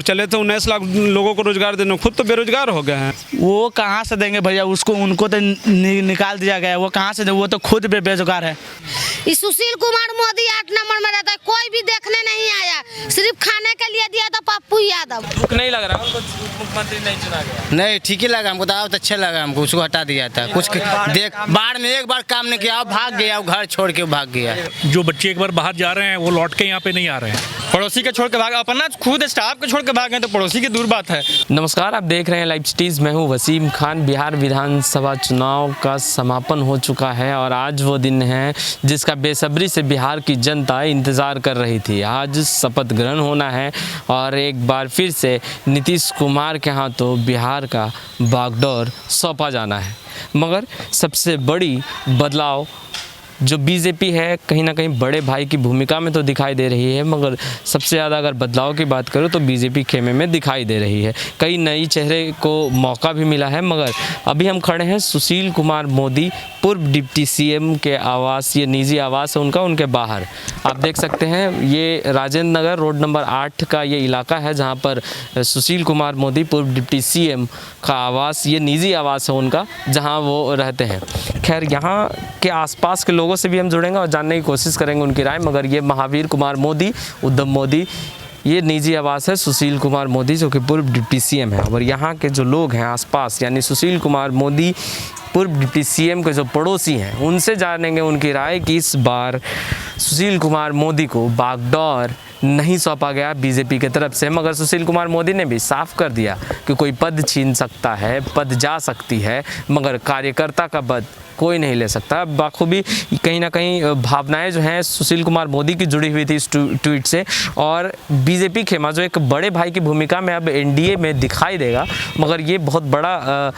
चले तो 19 लाख लोगों को रोजगार देना, खुद तो बेरोजगार हो गए हैं। वो कहाँ से देंगे भैया, उसको उनको तो निकाल दिया गया है, वो कहाँ से देंगे, वो तो खुद बेरोजगार है। इस सुशील कुमार मोदी 8 नंबर में रहता है, कोई भी देखने नहीं आया, सिर्फ खाने के लिए दिया था पप्पू यादव। दुख नहीं लग रहा उनको मुख्यमंत्री नहीं चुना गया? नहीं, ठीक ही लगा हमको, तो अच्छा लगा हमको, उसको हटा दिया था। कुछ देख बाढ़ में एक बार काम नहीं किया, भाग गया, घर छोड़ के भाग गया। जो बच्चे एक बार बाहर जा रहे हैं वो लौट के यहाँ पे नहीं आ रहे हैं। पड़ोसी के छोड़ के भाग, अपना खुद स्टाफ के छोड़ के भाग गए तो पड़ोसी की दूर बात है। नमस्कार, आप देख रहे हैं लाइव सिटीज, मैं हूं वसीम खान। बिहार विधानसभा चुनाव का समापन हो चुका है और आज वो दिन है जिसका बेसब्री से बिहार की जनता इंतज़ार कर रही थी। आज शपथ ग्रहण होना है और एक बार फिर से नीतीश कुमार के हाथों बिहार का बागडोर सौंपा जाना है। मगर सबसे बड़ी बदलाव जो बीजेपी है कहीं ना कहीं बड़े भाई की भूमिका में तो दिखाई दे रही है, मगर सबसे ज़्यादा अगर बदलाव की बात करूँ तो बीजेपी खेमे में दिखाई दे रही है। कई नई चेहरे को मौका भी मिला है, मगर अभी हम खड़े हैं सुशील कुमार मोदी पूर्व डिप्टी सीएम के आवास, ये निजी आवास है उनका, उनके बाहर आप देख सकते हैं। ये राजेंद्र नगर रोड नंबर 8 का ये इलाका है जहाँ पर सुशील कुमार मोदी पूर्व डिप्टी सीएम का आवास, ये निजी आवास है उनका, जहाँ वो रहते हैं। खैर, यहाँ के आसपास के लोगों से भी हम जुड़ेंगे और जानने की कोशिश करेंगे उनकी राय। मगर ये महावीर कुमार मोदी, उद्धव मोदी, ये निजी आवास है सुशील कुमार मोदी जो कि पूर्व डिप्टी सीएम है। और यहाँ के जो लोग हैं आसपास, यानी सुशील कुमार मोदी पूर्व डिप्टी सीएम के जो पड़ोसी हैं, उनसे जानेंगे उनकी राय कि इस बार सुशील कुमार मोदी को बागडोर नहीं सौंपा गया बीजेपी की तरफ से। मगर सुशील कुमार मोदी ने भी साफ कर दिया कि कोई पद छीन सकता है, पद जा सकती है, मगर कार्यकर्ता का पद कोई नहीं ले सकता। बाखूबी कहीं ना कहीं भावनाएं जो हैं सुशील कुमार मोदी की जुड़ी हुई थी इस ट्वीट से, और बीजेपी खेमा जो एक बड़े भाई की भूमिका में अब एनडीए में दिखाई देगा। मगर ये बहुत बड़ा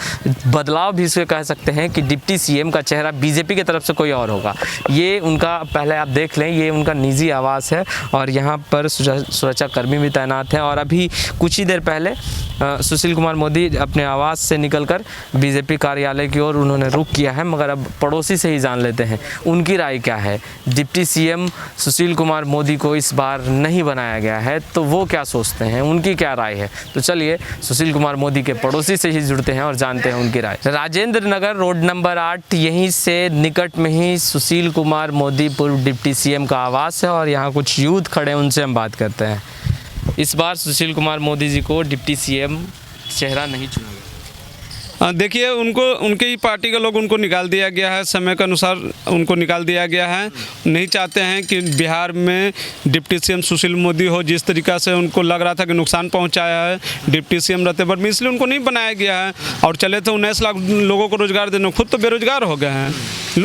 बदलाव भी इसे कह सकते हैं कि डिप्टी सीएम का चेहरा बीजेपी की तरफ से कोई और होगा। ये उनका, पहले आप देख लें, ये उनका निजी आवास है और यहाँ पर सुरक्षा कर्मी भी तैनात हैं। और अभी कुछ ही देर पहले सुशील कुमार मोदी अपने आवास से निकलकर बीजेपी कार्यालय की ओर उन्होंने रुख किया है। मगर अब पड़ोसी से ही जान लेते हैं उनकी राय क्या है। डिप्टी सीएम सुशील कुमार मोदी को इस बार नहीं बनाया गया है तो वो क्या सोचते हैं, उनकी क्या राय है। तो चलिए सुशील कुमार मोदी के पड़ोसी से ही जुड़ते हैं और जानते हैं उनकी राय। राजेंद्र नगर रोड नंबर 8, यहीं से निकट में ही सुशील कुमार मोदी पूर्व डिप्टी सीएम का आवास है और यहाँ कुछ यूथ खड़े हैं, उनसे हम बात करते हैं। इस बार सुशील कुमार मोदी जी को डिप्टी सीएम चेहरा नहीं चुना गया। देखिए, उनको उनके ही पार्टी के लोग उनको निकाल दिया गया है, समय के अनुसार उनको निकाल दिया गया है। नहीं चाहते हैं कि बिहार में डिप्टी सीएम सुशील मोदी हो। जिस तरीक़ा से उनको लग रहा था कि नुकसान पहुंचाया है डिप्टी सीएम रहते पर, इसलिए उनको नहीं बनाया गया है। और चले तो 19 लाख लोगों को रोजगार देना, खुद तो बेरोजगार हो गए हैं।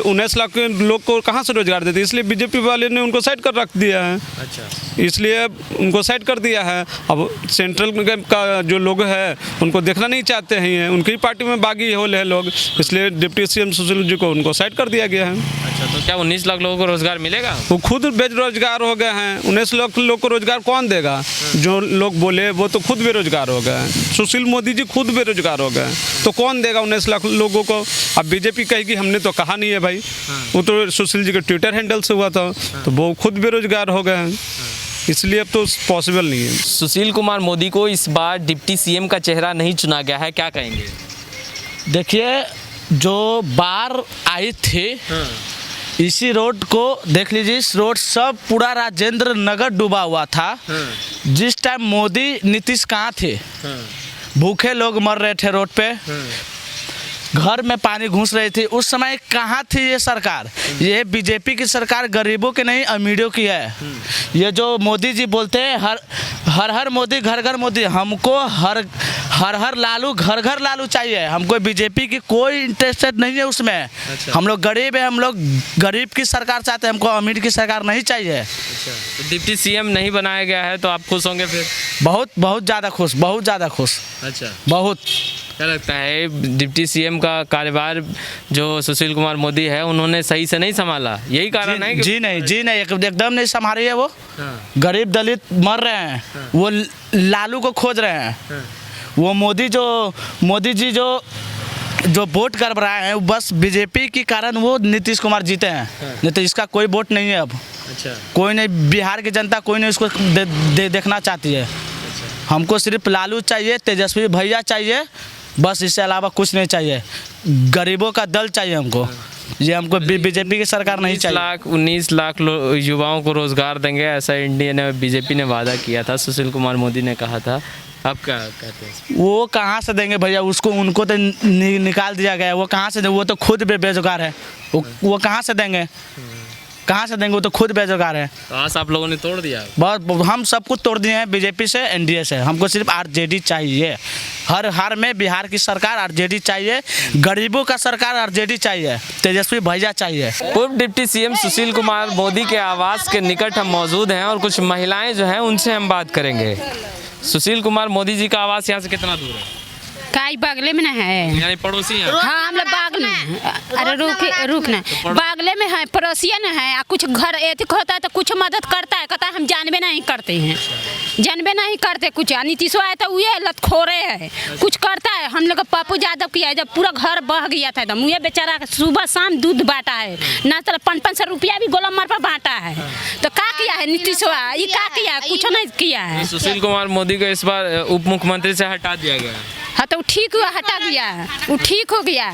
19 लाख लोग को कहाँ से रोजगार देते, इसलिए बीजेपी वाले ने उनको साइड कर रख दिया है। अच्छा, इसलिए उनको साइड कर दिया है। अब सेंट्रल का जो लोग हैं उनको देखना नहीं चाहते हैं, उनकी पार्टी में बागी हो ले लोग, इसलिए डिप्टी सीएम सुशील जी को उनको साइड कर दिया गया है। अच्छा, तो क्या 19 लाख लोगों को रोजगार मिलेगा? वो खुद बेरोजगार हो गए हैं। 19 लाख लोग को रोजगार कौन देगा? जो लोग बोले वो तो खुद बेरोजगार हो गए हैं। सुशील मोदी जी खुद बेरोजगार हो गए, तो कौन देगा 19 लाख लोगों को? अब बीजेपी कहेगी हमने तो कहा नहीं है भाई, वो तो सुशील जी के ट्विटर हैंडल से हुआ था, तो वो खुद बेरोजगार हो गए हैं, इसलिए अब तो पॉसिबल नहीं है। सुशील कुमार मोदी को इस बार डिप्टी सीएम का चेहरा नहीं चुना गया है, क्या कहेंगे? देखिए, जो बाढ़ आई थी इसी रोड को देख लीजिए, इस रोड सब पूरा राजेंद्र नगर डूबा हुआ था। जिस टाइम मोदी नीतीश कहाँ थे, भूखे लोग मर रहे थे रोड पे, घर में पानी घुस रही थी, उस समय कहाँ थी ये सरकार? ये बीजेपी की सरकार गरीबों की नहीं, अमीरों की है। ये जो मोदी जी बोलते हैं हर हर मोदी घर घर मोदी, हमको हर हर लालू घर घर लालू चाहिए। हमको बीजेपी की कोई इंटरेस्टेड नहीं है उसमें। अच्छा। हम लोग गरीब है, हम लोग गरीब की सरकार चाहते हैं, हमको अमीर की सरकार नहीं चाहिए। अच्छा, तो डिप्टी सीएम नहीं बनाया गया है तो आप खुश होंगे फिर? बहुत ज़्यादा खुश, बहुत ज़्यादा खुश। अच्छा, बहुत। क्या लगता है डिप्टी सीएम का कार्यभार जो सुशील कुमार मोदी है उन्होंने सही से नहीं संभाला, यही कारण है कि? जी नहीं, एकदम नहीं संभाली है वो। गरीब दलित मर रहे हैं, वो लालू को खोज रहे हैं। वो मोदी जी जो वोट कर रहे हैं बस बीजेपी के कारण वो नीतीश कुमार जीते हैं, नहीं तो इसका कोई वोट नहीं है अब। अच्छा, कोई नहीं, बिहार की जनता कोई नहीं उसको देखना चाहती है। हमको सिर्फ लालू चाहिए, तेजस्वी भैया चाहिए, बस इससे अलावा कुछ नहीं चाहिए। गरीबों का दल चाहिए हमको, ये हमको बीजेपी की सरकार नहीं चाहिए। 19 लाख युवाओं को रोजगार देंगे, ऐसा इंडिया ने बीजेपी ने वादा किया था, सुशील कुमार मोदी ने कहा था। आप क्या कहते हैं? वो कहाँ से देंगे भैया, उसको उनको तो निकाल दिया गया है, वो कहाँ से, वो तो खुद बेरोजगार है, वो कहाँ से देंगे, कहाँ से देंगे, वो तो खुद बेरोजगार है। तो आज आप लोगों ने तोड़ दिया। बहुत, हम सब कुछ तोड़ दिए हैं बीजेपी से, एनडीए से। हमको सिर्फ आरजेडी चाहिए, हर हार में बिहार की सरकार आरजेडी चाहिए, गरीबों का सरकार आरजेडी चाहिए, तेजस्वी भैया चाहिए। पूर्व डिप्टी सीएम सुशील कुमार मोदी के आवास के निकट हम मौजूद हैं और कुछ महिलाएं जो हैं उनसे हम बात करेंगे। सुशील कुमार मोदी जी का आवास यहाँ से कितना दूर है? काई बगले में ना है, यानी पड़ोसी हैं? हाँ हम लोग बागल में। अरे रुक ना, बागले में है, पड़ोसिया न है। कुछ घर एथिक होता है तो कुछ मदद करता है, कहता है हम जानबे नहीं करते हैं, जानबे नहीं करते कुछ। नीतीश आया था ये लतखोरे है, कुछ करता है। हम लोग का पप्पू यादव किया है, जब पूरा घर बह गया था, मुझे बेचारा सुबह शाम दूध बांटा है ना, 500 रुपया भी गोलम्बर पर बांटा है। तो क्या किया है नीतीश, ये क्या किया है? कुछ नहीं किया है। सुशील कुमार मोदी को इस बार उप मुख्यमंत्री से हटा दिया गया। हाँ तो ठीक हुआ, हटा गया, वो ठीक हो गया।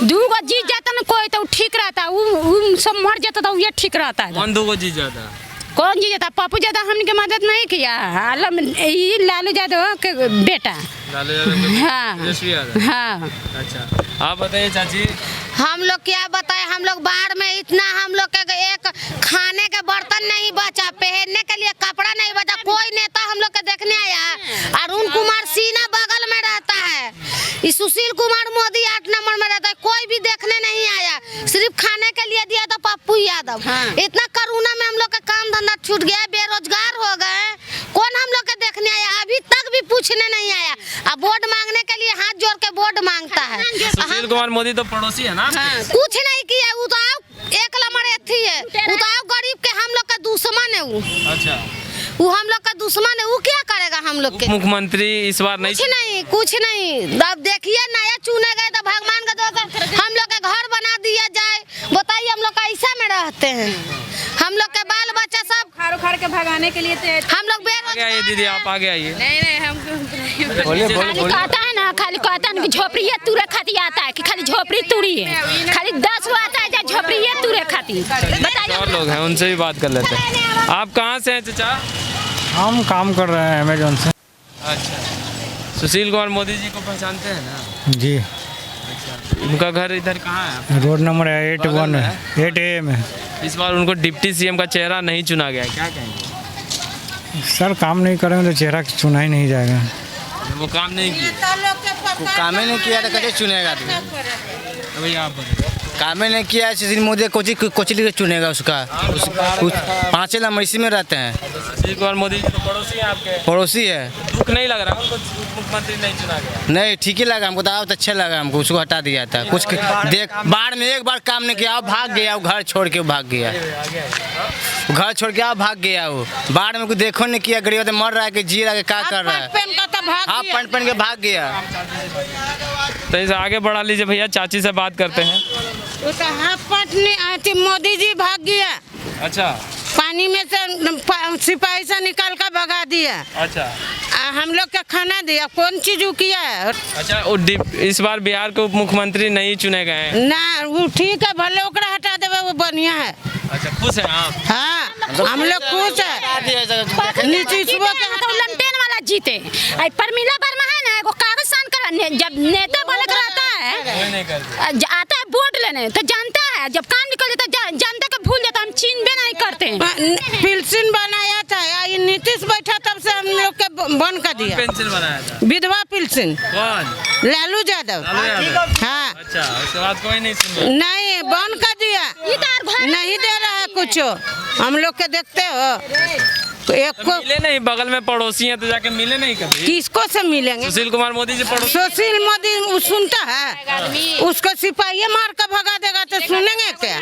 दूगो जीत जाता ना कोई तो ठीक रहता, वो सब मर जाता तो ये ठीक रहता है। कौन दूगो जीत जाता? कौन जीत जाता? पप्पू यादव हमने मदद नहीं किया, लालू यादव के बेटा। लालू यादव? हाँ हाँ। अच्छा, आप बताइए चाची। हम लोग क्या बताए, हम लोग बाढ़ में इतना, हम लोग के एक खाने के बर्तन नहीं बचा, पहनने के लिए कपड़ा नहीं बचा। कोई नेता हम लोग के देखने आया? अरुण कुमार सिन्हा बगल में रहता है, इस सुशील कुमार मोदी 8 नंबर में रहता है, कोई भी देखने नहीं आया। सिर्फ खाने के लिए दिया था पप्पू यादव। इतना कोरोना में हम लोग का काम धंधा छूट गया, बेरोजगार हो गए, कौन हम लोग के देखने आया? अभी तक भी पूछने नहीं आया। अब वोट मांगने के लिए हाथ जोड़ के वोट मांगता है। सुशील कुमार मोदी तो पड़ोसी है ना? कुछ नहीं किया, वो तो एक नंबर एथी है, वो तो गरीब के हम लोग का दुश्मन है। वो अच्छा, वो हम लोग का दुश्मन है, वो क्या करेगा हम लोग के? मुख्यमंत्री इस बार नहीं? कुछ नहीं। अब देखिए नया चुने गए तो भगवान का दो, हम लोग का घर बना दिया जाए। बताइए हम लोग का ऐसा में रहते हैं, हम लोग के बाल बच्चा सब खार के भगाने के लिए हम लोग बेरोजगार। आइए दीदी, आप आगे आइए। नहीं हम बोलिए। कहता है ना, खाली कहता है कि झोपड़ी तुरे खाती आता है, कि खाली झोपड़ी तुरी है, खाली 10 वो आता है झोपड़ी तुरे खाती। बताइए, और लोग हैं उनसे भी बात कर लेते हैं। आप कहाँ से हैं चाचा? हम काम कर रहे हैं अमेजोन से। अच्छा, सुशील कुमार मोदी जी को पहचानते हैं ना? जी। अच्छा, उनका घर इधर कहाँ है? रोड नंबर 8A में। इस बार उनको डिप्टी सीएम का चेहरा नहीं चुना गया, क्या कहेंगे? सर काम नहीं करेंगे तो चेहरा चुना ही नहीं जाएगा। वो काम नहीं किया, काम ही नहीं किया तो कैसे चुनेगा? भैया आप बताइए। काम ही नहीं किया, सुशील मोदी कोचिली चुनेगा उसका? 5 नंबर इसी में रहते हैं। सुशील कुमार मोदी जी तो पड़ोसी हैं आपके? पड़ोसी है। दुख नहीं लग रहा उनको मुख्यमंत्री नहीं चुना गया? नहीं, ठीक ही लगा हमको, तो अच्छा लगा हमको, उसको हटा दिया था। कुछ देख, बाढ़ में एक बार काम नहीं किया, भाग गया, वो घर छोड़ के भाग गया, घर छोड़ के भाग गया। वो बाढ़ में कुछ देखो नहीं किया, गरीब मर रहा है कि जी रहा है, क्या कर रहा है? हाँ, पहन के भाग गया। तो इसे आगे बढ़ा लीजिए भैया, चाची से बात करते हैं। मोदी जी भाग गया। अच्छा, पानी में से सिपाही से निकाल कर भगा दिया। अच्छा, हम लोग का खाना दिया, कौन चीज किया है? अच्छा, इस बार बिहार के उप मुख्यमंत्री नहीं चुने गए हैं ना, वो ठीक है, भले ओकरा हटा देवे, वो बढ़िया है। अच्छा, खुश हैं आप? हाँ, हम लोग खुश है। नीतीश लंटेन वाला जीते। परमिला वर्मा है ना, एगो कागज साइन कराने, जब नेता बने रहता है, आता है वोट लेने तो जानता है, जब काम निकल जाता है जनता को भूल जाता है, हम चिन्हबे नहीं करते हैं। पेंशन बनाया था, ये नीतीश बैठा तब से हम लोग के बंद कर दिया। पेंशन बनाया था? विधवा पेंशन। कौन? लालू यादव। हाँ। अच्छा, उसके बाद कोई नहीं सुन? नहीं, बंद कर दिया, नहीं दे रहा है कुछ। हम लोग के देखते हो, एक को मिले नहीं, बगल में पड़ोसी हैं तो जाके मिले नहीं कभी? किसको से मिलेंगे? सुशील कुमार मोदी जी पड़ोसी? सुशील मोदी सुनता है, उसको सिपाही मार कर भगा देगा तो सुनेंगे क्या?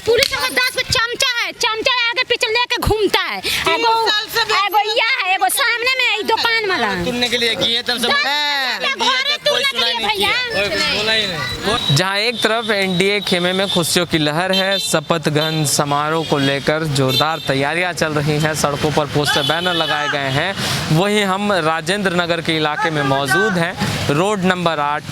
पुलिस को 10 चमचा है, चमचा आगे पीछे लेके घूमता है। एगो सामने में दुकान वाला तुमने के लिए किए तब सब जहां एक तरफ एनडीए खेमे में खुशियों की लहर है, शपथ ग्रहण समारोह को लेकर जोरदार तैयारियां चल रही हैं, सड़कों पर पोस्टर बैनर लगाए गए हैं, वहीं हम राजेंद्र नगर के इलाके में मौजूद हैं। रोड नंबर 8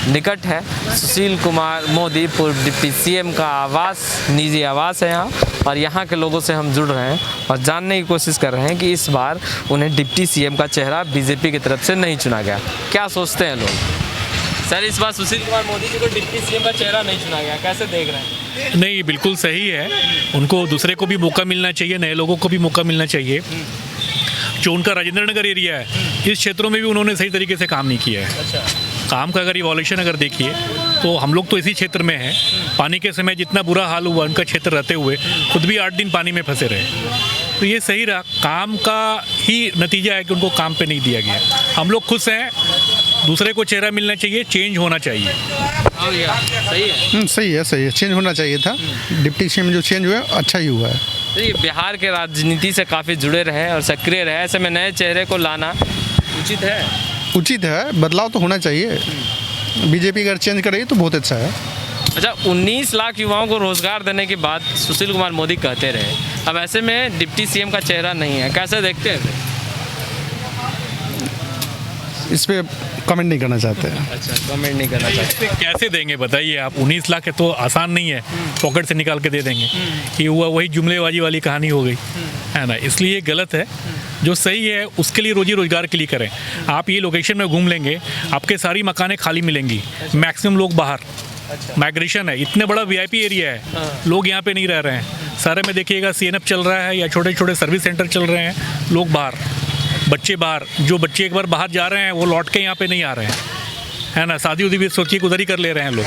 निकट है सुशील कुमार मोदी पूर्व डिप्टी सीएम का आवास, निजी आवास है यहाँ, और यहाँ के लोगों से हम जुड़ रहे हैं और जानने की कोशिश कर रहे हैं कि इस बार उन्हें डिप्टी सीएम का चेहरा बीजेपी की तरफ से नहीं चुना गया। क्या सोचते हैं लोग? सर, इस बार सुशील कुमार मोदी जी को डिप्टी सीएम का चेहरा नहीं चुना गया, कैसे देख रहे हैं? नहीं, बिल्कुल सही है। उनको दूसरे को भी मौका मिलना चाहिए, नए लोगों को भी मौका मिलना चाहिए। जो उनका राजेंद्र नगर एरिया है, इस क्षेत्रों में भी उन्होंने सही तरीके से काम नहीं किया है। अच्छा। काम का अगर इवोल्यूशन अगर देखिए तो हम लोग तो इसी क्षेत्र में हैं। पानी के समय जितना बुरा हाल हुआ उनका क्षेत्र रहते हुए, खुद भी 8 दिन पानी में फंसे रहे, तो ये सही रहा। काम का ही नतीजा है कि उनको काम पे नहीं दिया गया। हम लोग खुश हैं, दूसरे को चेहरा मिलना चाहिए, चेंज होना चाहिए। सही है। सही है, चेंज होना चाहिए था। डिप्टी सीएम जो चेंज हुआ अच्छा ही हुआ है। तो ये बिहार के राजनीति से काफ़ी जुड़े रहे और सक्रिय रहे, ऐसे में नए चेहरे को लाना उचित है? उचित है, बदलाव तो होना चाहिए। बीजेपी अगर चेंज करेगी तो बहुत अच्छा है। अच्छा, 19 लाख युवाओं को रोजगार देने की बात सुशील कुमार मोदी कहते रहे, अब ऐसे में डिप्टी सीएम का चेहरा नहीं है, कैसे देखते हैं? इस पे कमेंट नहीं करना चाहते हैं। अच्छा, कमेंट नहीं करना चाहते। कैसे देंगे बताइए आप? 19 लाख है तो आसान नहीं है पॉकेट से निकाल के दे देंगे। ये हुआ वही जुमलेबाजी वाली कहानी हो गई है ना, इसलिए गलत है। जो सही है उसके लिए रोजी रोजगार के लिए करें। आप ये लोकेशन में घूम लेंगे, आपके सारी मकानें खाली मिलेंगी, मैक्सिमम लोग बाहर, माइग्रेशन है, इतने बड़ा वीआईपी एरिया है, लोग यहाँ पे नहीं रह रहे हैं। सारे में देखिएगा सीएनएफ चल रहा है या छोटे छोटे सर्विस सेंटर चल रहे हैं, लोग बाहर, बच्चे बाहर। जो बच्चे एक बार बाहर जा रहे हैं वो लौट के यहाँ पे नहीं आ रहे हैं, है ना। शादी उदी भी सोचिए उधर ही कर ले रहे हैं लोग।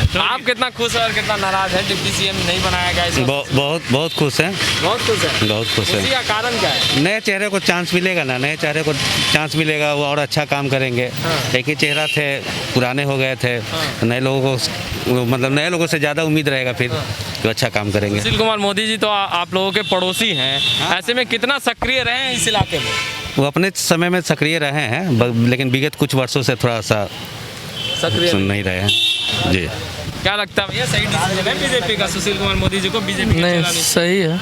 तो आप कितना खुश और कितना नाराज है डिप्टी सीएम नहीं बनाया गया इसे? बहुत खुश हैं। बहुत खुश है। बहुत खुश खुशी का कारण क्या है? नए चेहरे को चांस मिलेगा ना, नए चेहरे को चांस मिलेगा, वो और अच्छा काम करेंगे। एक ही चेहरा थे, पुराने हो गए थे, नए लोगों को मतलब नए लोगों से ज़्यादा उम्मीद रहेगा फिर तो अच्छा काम करेंगे। सुशील कुमार मोदी जी तो आप लोगों के पड़ोसी हैं, ऐसे में कितना सक्रिय रहे हैं इस इलाके में? वो अपने समय में सक्रिय रहे हैं, लेकिन विगत कुछ वर्षों से थोड़ा सा सक्रिय सुन नहीं रहे हैं जी। क्या लगता है भैया, सही डिसीजन है बीजेपी का सुशील कुमार मोदी जी को बीजेपी नहीं, सही है।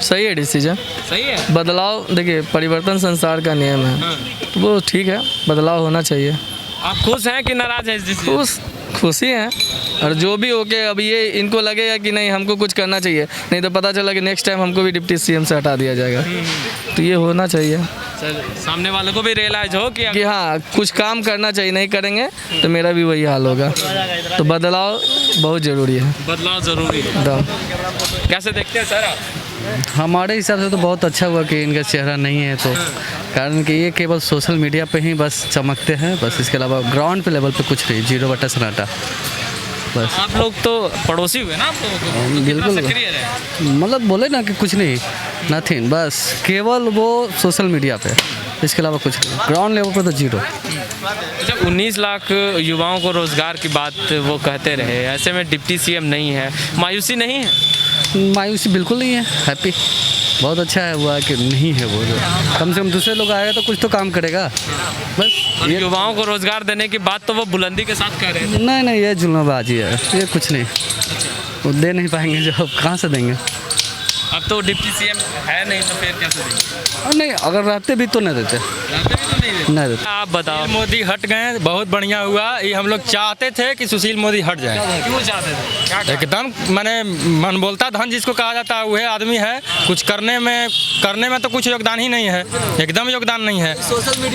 सही है डिसीजन, सही है। बदलाव देखिए, परिवर्तन संसार का नियम है, तो वो ठीक है, बदलाव होना चाहिए। आप खुश हैं कि नाराज हैं इस डिसीजन? खुशी है, और जो भी हो के अब ये इनको लगेगा कि नहीं हमको कुछ करना चाहिए, नहीं तो पता चला कि नेक्स्ट टाइम हमको भी डिप्टी सीएम से हटा दिया जाएगा, तो ये होना चाहिए। सामने वालों को भी रियलाइज हो कि हाँ कुछ काम करना चाहिए, नहीं करेंगे तो मेरा भी वही हाल होगा, तो बदलाव बहुत ज़रूरी है। बदलाव ज़रूरी है। कैसे देखते हैं सर आप? हमारे हिसाब से तो बहुत अच्छा हुआ कि इनका चेहरा नहीं है, तो कारण कि ये केवल सोशल मीडिया पे ही बस चमकते हैं, बस इसके अलावा ग्राउंड पे लेवल पे कुछ नहीं, 0 बटा सन्नाटा बस। आप लोग तो पड़ोसी हुए ना, आप लोगों को बिल्कुल, मतलब बोले ना कि कुछ नहीं, नथिंग, बस केवल वो सोशल मीडिया पे, इसके अलावा कुछ नहीं, ग्राउंड लेवल पे तो 0। जब 19 लाख युवाओं को रोजगार की बात वो कहते रहे, ऐसे में डिप्टी सीएम नहीं है, मायूसी नहीं है? मायूसी बिल्कुल नहीं है, हैप्पी, बहुत अच्छा है हुआ कि नहीं है वो, जो कम से कम दूसरे लोग आएगा तो कुछ तो काम करेगा बस। ये युवाओं को रोजगार देने की बात तो वो बुलंदी के साथ कह रहे थे। नहीं, ये जुल्मबाजी है, ये कुछ नहीं, वो दे नहीं पाएंगे, जो अब कहाँ से देंगे? अब तो डिप्टी सीएम है नहीं तो फिर कैसे देंगे? नहीं, अगर रहते भी तो नहीं देते, नहीं देते। आप बताओ। मोदी हट गए, बहुत बढ़िया हुआ। ये हम लोग चाहते थे कि सुशील मोदी हट जाए। क्यों चाहते थे? एकदम माने मन बोलता धन जिसको कहा जाता है वह आदमी है, कुछ करने में तो कुछ योगदान ही नहीं है, एकदम योगदान नहीं है।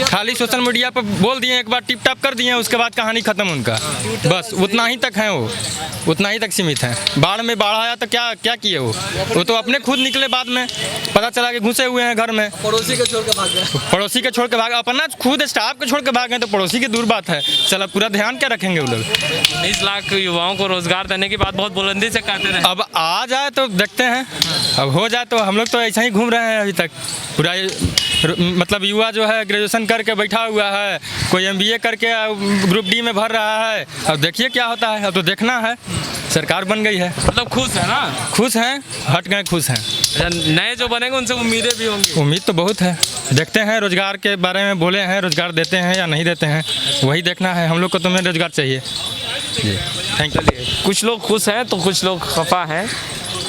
खाली सोशल मीडिया पर बोल दिए, एक बार टिप टाप कर दिए, उसके बाद कहानी खत्म उनका, बस उतना ही तक है, वो उतना ही तक सीमित है। बाढ़ में बाढ़ आया तो क्या किए वो तो अपने खुद निकले, बाद में पता चला कि घुसे हुए हैं घर में, पड़ोसी के छोड़ के भाग, अपना खुद स्टाफ को छोड़ के भाग गए, तो पड़ोसी की दूर बात है, चलो पूरा ध्यान क्या रखेंगे वो लोग। 19 लाख युवाओं को रोजगार देने की बात बहुत बुलंदी से कहते रहे। अब आ जाए तो देखते हैं, अब हो जाए तो हम लोग तो ऐसा ही घूम रहे हैं अभी तक, पूरा मतलब युवा जो है ग्रेजुएशन करके बैठा हुआ है, कोई MBA करके ग्रुप D में भर रहा है, अब देखिए क्या होता है, अब तो देखना है। सरकार बन गई है, मतलब खुश है ना? खुश हैं, हट गए, खुश हैं। नए जो बनेंगे उनसे उम्मीदें भी होंगी? उम्मीद तो बहुत है। देखते हैं रोजगार के बारे में बोले हैं, रोजगार देते हैं या नहीं देते हैं, वही देखना है हम लोग को। तो हमें रोजगार चाहिए जी। Thank you. कुछ लोग खुश हैं तो कुछ लोग खफा हैं।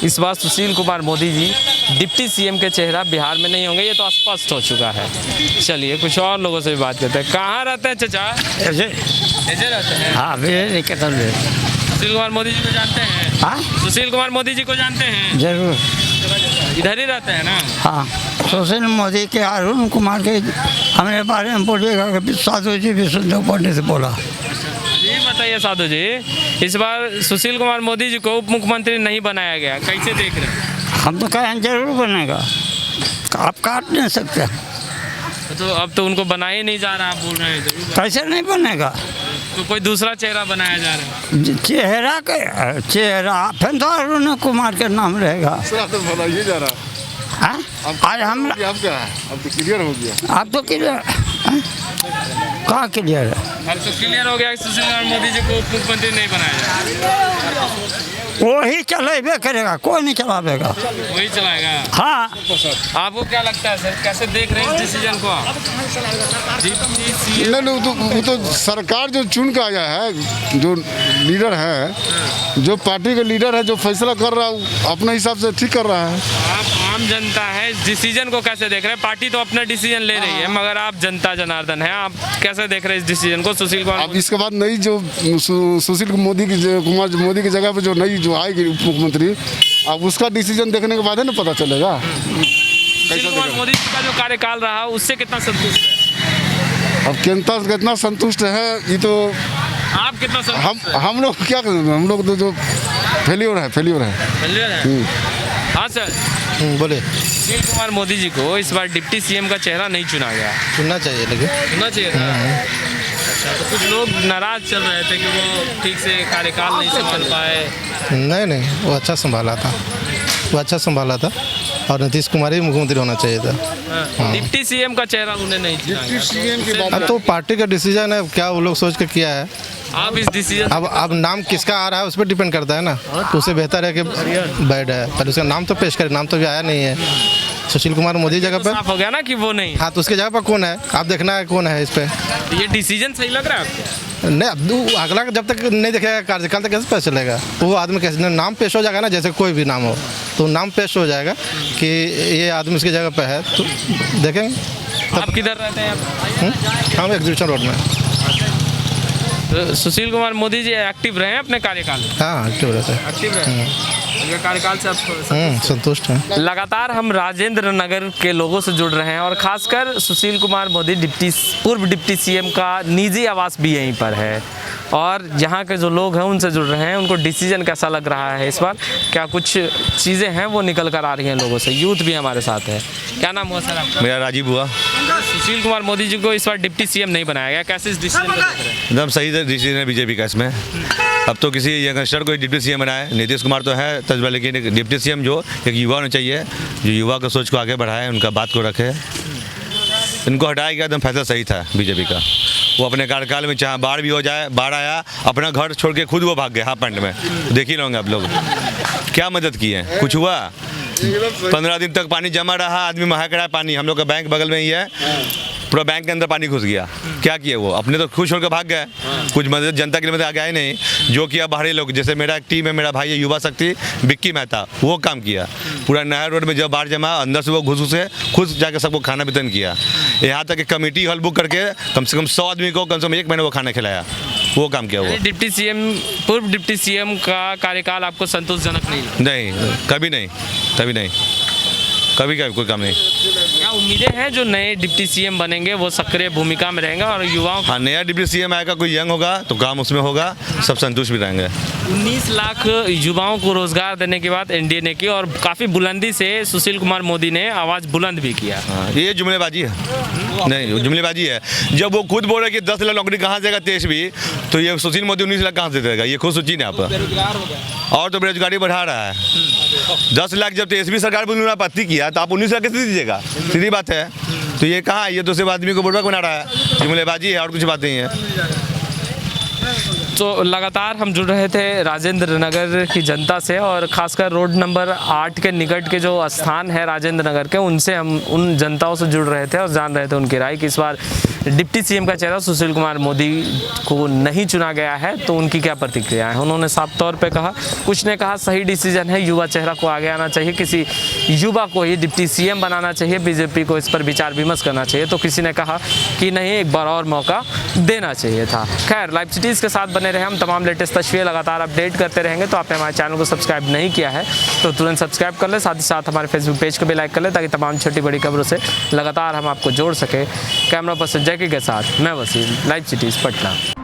इस बार सुशील कुमार मोदी जी डिप्टी सीएम के चेहरा बिहार में नहीं होंगे, ये तो स्पष्ट हो चुका है। चलिए कुछ और लोगों से भी बात करते हैं। कहाँ रहते हैं चाचा? ऐसे रहते हैं। हाँ सुशील कुमार मोदी जी को जानते हैं? हाँ सुशील कुमार मोदी जी को जानते हैं? जरूर। इधर ही रहते हैं ना? हाँ सुशील मोदी के अरुण कुमार के हमारे बारे में बोलिएगा कि साधु जी भी सुंदर पढ़ने से बोला। जी बताइए साधु जी, इस बार सुशील कुमार मोदी जी को उप मुख्यमंत्री नहीं बनाया गया, कैसे देख रहे हैं? हम तो कहें जरूर बनेगा, आप काट नहीं सकते। तो अब तो उनको बनाया नहीं जा रहा, आप बोल रहे हैं जरूर। कैसे नहीं बनेगा? तो कोई दूसरा चेहरा बनाया जा रहा है। चेहरा फिर तो अरुण कुमार के नाम रहेगा। तो बनाइए जा रहा आज हम अब क्या है, अब तो क्लियर हो गया। आप तो क्लियर कहाँ क्लियर है? अब तो क्लियर हो गया कि सुशील कुमार मोदी जी को उप मुख्यमंत्री नहीं बनाया जाएगा। वही चलेबे करेगा, कोई नहीं चलावेगा। वही चलाएगा। हाँ आपको क्या लगता है सर, कैसे देख रहे हैं इस डिसीजन को आप? नहीं वो तो सरकार जो चुन के आया है, जो लीडर है, जो पार्टी का लीडर है, जो फैसला कर रहा है अपने हिसाब से ठीक कर रहा है। आप आम जनता है, इस डिसीजन को कैसे देख रहे हैं? पार्टी तो अपना डिसीजन ले रही है, मगर आप जनता जनार्दन है, आप कैसे देख रहे हैं इस डिसीजन को? सुशील कुमार अब इसके बाद नई जो सुशील मोदी की जगह पे जो नई जो आएगी उप मुख्यमंत्री, अब उसका डिसीजन देखने के बाद है ना पता चलेगा। सुशील कुमार मोदी जी का जो कार्यकाल रहा उससे कितना संतुष्ट है? अब कितना संतुष्ट है ये तो आप कितना संतुष्ट हैं? हम लोग क्या करें, हम लोग तो जो फेल्योर है। हाँ सर बोले सुशील कुमार मोदी जी को इस बार डिप्टी सीएम का चेहरा नहीं चुना गया। सुनना चाहिए, लेकिन सुनना चाहिए था। अच्छा, तो कुछ लोग नाराज चल रहे थे कि वो ठीक से कार्यकाल नहीं संभाल पाए। नहीं वो अच्छा संभाला था और नीतीश कुमार ही मुख्यमंत्री होना चाहिए था। डिप्टी सीएम का चेहरा उन्हें नहीं चुना। अब तो पार्टी का डिसीजन है, क्या वो लोग सोच के किया है। आप इस डिसीजन अब नाम किसका आ रहा है उस पर डिपेंड करता है ना, तो उससे बेहतर है कि बैड है, पर उसका नाम तो पेश करे, नाम तो भी आया नहीं है। सुशील कुमार मोदी जगह पे साफ हो गया ना कि वो नहीं। हाँ, तो उसके जगह पर कौन है, आप देखना है कौन है इस पे। ये डिसीजन सही लग रहा है आपको? नहीं, अब अगला जब तक नहीं देखेगा कार्यकाल तक कैसे पता चलेगा? वो आदमी कैसे नाम पेश हो जाएगा ना, जैसे कोई भी नाम हो तो नाम पेश हो जाएगा कि ये आदमी इसकी जगह पे है, तो देखेंगे। आप किधर रहते हैं? हम एग्जीबिशन रोड में। तो सुशील कुमार मोदी जी एक्टिव रहे हैं अपने कार्यकाल में? हाँ, एक्टिव रहते हैं। एक्टिव रहे उनके कार्यकाल से आप संतुष्ट हैं? लगातार हम राजेंद्र नगर के लोगों से जुड़ रहे हैं और खासकर सुशील कुमार मोदी पूर्व डिप्टी सीएम का निजी आवास भी यहीं पर है, और यहाँ के जो लोग हैं उनसे जुड़ रहे हैं। उनको डिसीजन कैसा लग रहा है इस बार, क्या कुछ चीज़ें हैं वो निकल कर आ रही हैं लोगों से। यूथ भी हमारे साथ है। क्या नाम हुआ सर आपका? मेरा राजीव हुआ। सुशील कुमार मोदी जी को इस बार डिप्टी सीएम नहीं बनाया गया, कैसे इस डिसीजन को देख रहे हैं? एकदम सही डिसीजन है बीजेपी का इसमें। अब तो किसी यंगस्टर को डिप्टी सीएम बनाए, नीतीश कुमार तो है तजर्बा, लेकिन एक डिप्टी सीएम जो एक युवा होना चाहिए, जो युवा को सोच को आगे बढ़ाए, उनका बात को रखे। इनको हटाया गया, एकदम फैसला सही था बीजेपी का। वो अपने कार्यकाल में चाहे बाढ़ भी हो जाए, बाढ़ आया अपना घर छोड़ के खुद वो भाग गए हाफ पैंट में। देख ही लोगे आप लोग क्या मदद किए, कुछ हुआ? 15 दिन तक पानी जमा रहा, आदमी महक रहा है पानी। हम लोग का बैंक बगल में ही है, पूरा बैंक के अंदर पानी घुस गया। क्या किए वो? अपने तो खुश होकर भाग गए, कुछ मदद जनता के लिए मदद आगे आए नहीं। जो किया बाहरी लोग, जैसे मेरा एक टीम है, मेरा भाई है युवा शक्ति विक्की मेहता, वो काम किया। पूरा नहर रोड में जब बाढ़ जमा, अंदर से वो घुस घुसे खुद जाकर सबको खाना वितरण किया। यहाँ तक एक कमेटी हॉल बुक करके कम से कम 100 आदमी को कम से कम 1 महीने वो खाना खिलाया। वो काम किया वो। डिप्टी सीएम पूर्व डिप्टी सीएम का कार्यकाल आपको संतोषजनक नहीं? कभी नहीं, कभी कोई काम नहीं। क्या उम्मीदें हैं जो नए डिप्टी सीएम बनेंगे वो सक्रिय भूमिका में रहेंगे और युवाओं? हाँ, नया डिप्टी सीएम आएगा, कोई यंग होगा तो काम उसमें होगा, सब संतुष्ट भी रहेंगे। 19 लाख युवाओं को रोजगार देने के बाद एनडीए ने की, और काफ़ी बुलंदी से सुशील कुमार मोदी ने आवाज़ बुलंद भी किया। हाँ, ये जुमलेबाजी है। नहीं, जुमलेबाजी है। जब वो खुद बोल रहे कि 10 लाख नौकरी कहाँ से देगा देश भी, तो ये सुशील मोदी 19 लाख कहाँ से देगा? ये खुद सोचिए ना आप। और तो बेरोजगारी बढ़ा रहा है। 10 लाख जब तेजस्वी सरकार ने आपत्ति किया तो आप 19 लाख कैसे दीजिएगा? सीधी बात है। तो ये कहाँ, ये तो सिर्फ आदमी को बुड़बक बना रहा है। जुमलेबाजी है और कुछ बातें ही है। तो लगातार हम जुड़ रहे थे राजेंद्र नगर की जनता से और खासकर रोड नंबर 8 के निकट के जो स्थान है राजेंद्र नगर के, उनसे हम उन जनताओं से जुड़ रहे थे और जान रहे थे उनकी राय कि इस बार डिप्टी सीएम का चेहरा सुशील कुमार मोदी को नहीं चुना गया है तो उनकी क्या प्रतिक्रिया है। उन्होंने साफ तौर पे कहा, कुछ ने कहा सही डिसीजन है, युवा चेहरा को आगे आना चाहिए, किसी युवा को ही डिप्टी सीएम बनाना चाहिए, बीजेपी को इस पर विचार विमर्श करना चाहिए, तो किसी ने कहा कि नहीं एक बार और मौका देना चाहिए था। खैर, लाइव सिटीज़ के साथ बने रहे, हम तमाम लेटेस्ट तस्वीरें लगातार अपडेट करते रहेंगे। तो आपने हमारे चैनल को सब्सक्राइब नहीं किया है तो तुरंत सब्सक्राइब कर ले, साथ ही साथ हमारे फेसबुक पेज को भी लाइक कर ले ताकि तमाम छोटी बड़ी खबरों से लगातार हम आपको जोड़ सके। कैमरा पर्सन जैकी के साथ मैं वसीम, लाइव सिटीज़ पटना।